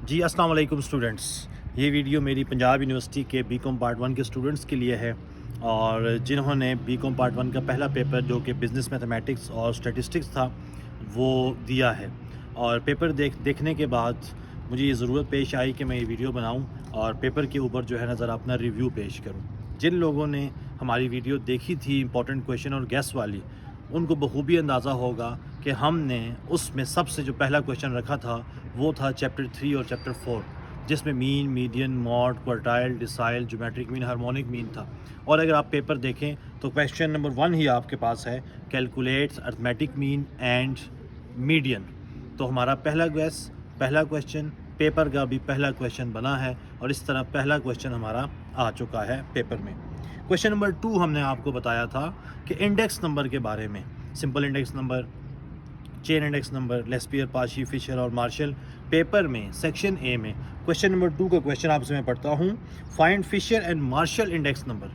जी अस्सलाम वालेकुम स्टूडेंट्स। ये वीडियो मेरी पंजाब यूनिवर्सिटी के बीकॉम पार्ट 1 के स्टूडेंट्स के लिए है और जिन्होंने बीकॉम पार्ट 1 का पहला पेपर जो कि बिज़नेस मैथमेटिक्स और स्टैटिस्टिक्स था वो दिया है। और पेपर देखने के बाद मुझे ये ज़रूरत पेश आई कि मैं ये वीडियो बनाऊं और पेपर के ऊपर जो है ना ज़रा अपना रिव्यू पेश करूं। जिन लोगों ने हमारी वीडियो देखी थी इंपॉर्टेंट क्वेश्चन और गैस वाली, उनको बखूबी अंदाज़ा होगा कि हमने उसमें सबसे जो पहला क्वेश्चन रखा था वो था चैप्टर 3 और चैप्टर 4, जिसमें mean, median, mod, quartile, decile, geometric mean, harmonic mean था। और अगर आप पेपर देखें तो क्वेश्चन नंबर 1 ही आपके पास है, calculates arithmetic mean and median. तो हमारा पहला क्वेश्चन पेपर का भी पहला क्वेश्चन बना है और इस तरह पहला क्वेश्चन हमारा आ चुका है पेपर में। क्वेश्चन नंबर 2 हमने आपको बताया था कि इंडेक्स नंबर के बारे में, simple index number, chain index number, Laspeyres, Paasche, Fisher और मार्शल। पेपर में सेक्शन ए में क्वेश्चन नंबर 2 का क्वेश्चन आपसे मैं पढ़ता हूँ, find Fisher and Marshall index number.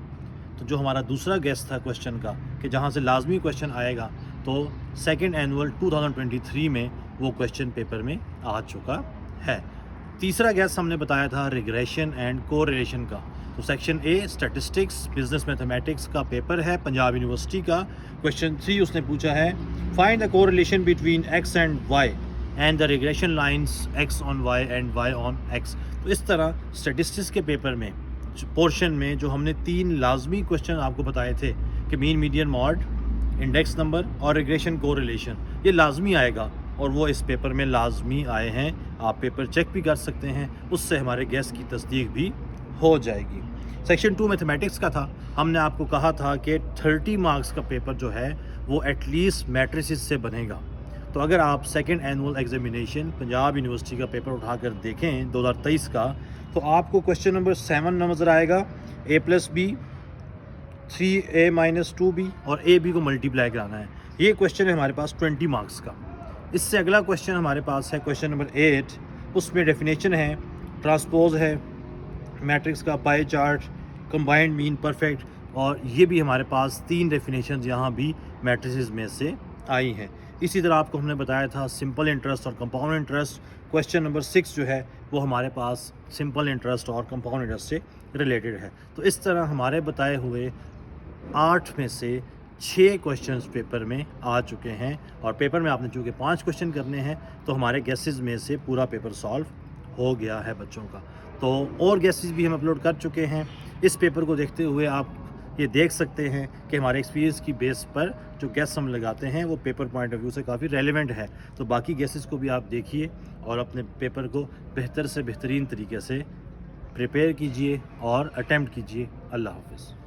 तो जो हमारा दूसरा गेस था क्वेश्चन का कि जहाँ से लाजमी क्वेश्चन आएगा, तो सेकेंड एनुअल 2023 में वो क्वेश्चन पेपर में आ चुका है। तीसरा गैस हमने बताया था रिग्रेशन एंड कोरिलेशन का। तो section A statistics business mathematics का पेपर है पंजाब यूनिवर्सिटी का। क्वेश्चन 3 उसने पूछा है, find the correlation between X and Y and the regression lines X on Y and Y on X. तो इस तरह स्टैटिस्टिक्स के पेपर में पोर्शन में जो हमने 3 लाजमी क्वेश्चन आपको बताए थे कि mean, median, mod, index number और रिग्रेशन कोरिलेशन, ये लाजमी आएगा और वो इस पेपर में लाजमी आए हैं। आप पेपर चेक भी कर सकते हैं, उससे हमारे गैस की तस्दीक भी हो जाएगी। सेक्शन 2 मैथमेटिक्स का था। हमने आपको कहा था कि 30 मार्क्स का पेपर जो है वो एटलीस्ट मैट्रिसेस से बनेगा। तो अगर आप second annual examination Punjab University का पेपर उठाकर देखें 2023 का, तो आपको क्वेश्चन नंबर 7 नज़र आएगा, a+b 3a - 2b और ab को मल्टीप्लाई कराना है। ये क्वेश्चन है हमारे पास 20 मार्क्स का। इससे अगला क्वेश्चन हमारे पास है क्वेश्चन नंबर 8। उसमें डेफिनेशन है, ट्रांसपोज है, मैट्रिक्स का pie chart, combined mean, perfect, और ये भी हमारे पास 3 डेफिनेशन यहाँ भी मैट्रिसेस में से आई हैं। इसी तरह आपको हमने बताया था सिंपल इंटरेस्ट और कंपाउंड इंटरेस्ट। क्वेश्चन नंबर 6 जो है वो हमारे पास सिंपल इंटरेस्ट और कंपाउंड इंटरेस्ट से रिलेटेड है। तो इस तरह हमारे बताए हुए 8 में से 6 क्वेश्चंस पेपर में आ चुके हैं और पेपर में आपने चूँकि 5 क्वेश्चन करने हैं तो हमारे गेसेस में से पूरा पेपर सॉल्व हो गया है बच्चों का। तो और गेसेस भी हम अपलोड कर चुके हैं। इस पेपर को देखते हुए आप ये देख सकते हैं कि हमारे एक्सपीरियंस की बेस पर जो गेस हम लगाते हैं वो पेपर पॉइंट ऑफ व्यू से काफ़ी रेलेवेंट है। तो बाकी गेसेस को भी आप देखिए और अपने पेपर को बेहतर से बेहतरीन तरीके से प्रिपेयर कीजिए और अटेम्प्ट कीजिए। अल्लाह हाफ़िज़।